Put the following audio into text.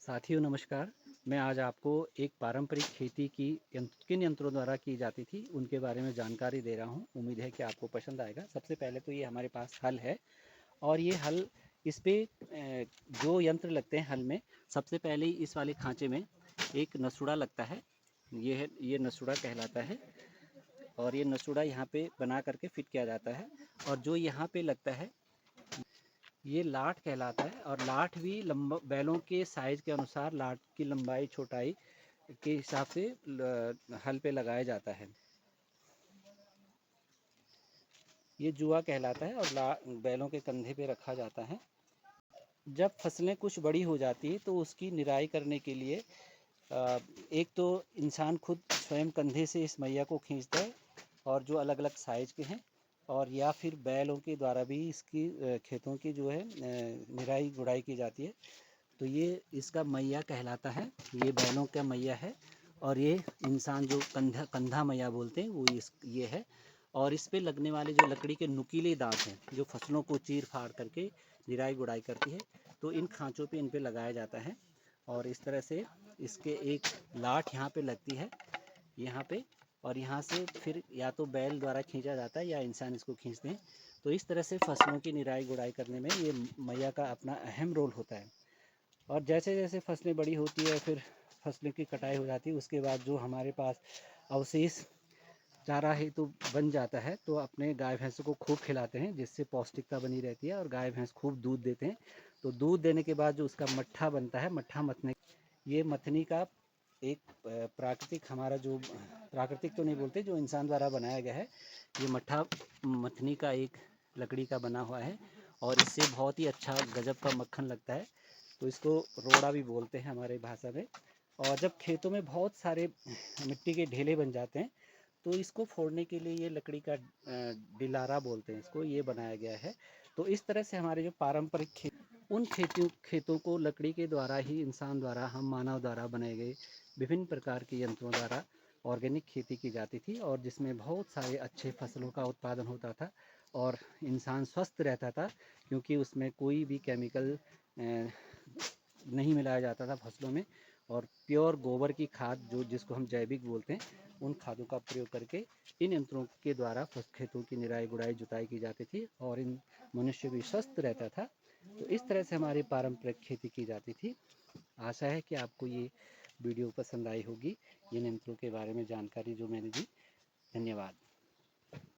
साथियों नमस्कार। मैं आज आपको एक पारंपरिक खेती की किन यंत्रों द्वारा की जाती थी उनके बारे में जानकारी दे रहा हूं। उम्मीद है कि आपको पसंद आएगा। सबसे पहले तो ये हमारे पास हल है और ये हल इस पे जो यंत्र लगते हैं हल में, सबसे पहले ही इस वाले खांचे में एक नसूड़ा लगता है। ये नसूड़ा कहलाता है और ये नसूड़ा यहाँ पे बना करके फिट किया जाता है। और जो यहाँ पे लगता है ये लाठ कहलाता है और लाठ भी लंबा बैलों के साइज के अनुसार लाठ की लंबाई छोटाई के हिसाब से हल पे लगाया जाता है। ये जुआ कहलाता है और बैलों के कंधे पे रखा जाता है। जब फसलें कुछ बड़ी हो जाती है तो उसकी निराई करने के लिए एक तो इंसान खुद स्वयं कंधे से इस मैया को खींचता है और जो अलग अलग साइज के हैं, और या फिर बैलों के द्वारा भी इसकी खेतों की जो है निराई गुड़ाई की जाती है। तो ये इसका मैया कहलाता है। ये बैलों का मैया है और ये इंसान जो कंधा मैया बोलते हैं वो ये है। और इस पे लगने वाले जो लकड़ी के नुकीले दांत हैं जो फसलों को चीर फाड़ करके निराई गुड़ाई करती है, तो इन खांचों पे इन पे लगाया जाता है। और इस तरह से इसके एक लाठ यहाँ पे लगती है यहाँ पे, और यहाँ से फिर या तो बैल द्वारा खींचा जाता है या इंसान इसको खींचते हैं। तो इस तरह से फसलों की निराई गुड़ाई करने में ये मैया का अपना अहम रोल होता है। और जैसे जैसे फसलें बड़ी होती है फिर फसलों की कटाई हो जाती है, उसके बाद जो हमारे पास अवशेष चारा हेतु बन जाता है तो अपने गाय भैंसों को खूब खिलाते हैं, जिससे पौष्टिकता बनी रहती है और गाय भैंस खूब दूध देते हैं। तो दूध देने के बाद जो उसका मट्ठा बनता है, मट्ठा मथने, ये मथनी का एक प्राकृतिक, हमारा जो प्राकृतिक तो नहीं बोलते, जो इंसान द्वारा बनाया गया है, ये मट्ठा मथनी का एक लकड़ी का बना हुआ है और इससे बहुत ही अच्छा गजब का मक्खन लगता है। तो इसको रोड़ा भी बोलते हैं हमारे भाषा में। और जब खेतों में बहुत सारे मिट्टी के ढेले बन जाते हैं तो इसको फोड़ने के लिए ये लकड़ी का डिलारा बोलते हैं इसको, ये बनाया गया है। तो इस तरह से हमारे जो पारंपरिक उन खेतों को लकड़ी के द्वारा ही, इंसान द्वारा, हम मानव द्वारा बनाए गए विभिन्न प्रकार के यंत्रों द्वारा ऑर्गेनिक खेती की जाती थी, और जिसमें बहुत सारे अच्छे फसलों का उत्पादन होता था और इंसान स्वस्थ रहता था, क्योंकि उसमें कोई भी केमिकल नहीं मिलाया जाता था फसलों में। और प्योर गोबर की खाद, जो जिसको हम जैविक बोलते हैं, उन खादों का प्रयोग करके इन यंत्रों के द्वारा खेतों की निराई गुड़ाई जुताई की जाती थी और इन मनुष्य भी स्वस्थ रहता था। तो इस तरह से हमारी पारंपरिक खेती की जाती थी। आशा है कि आपको ये वीडियो पसंद आई होगी, इन यंत्रों के बारे में जानकारी जो मैंने दी। धन्यवाद।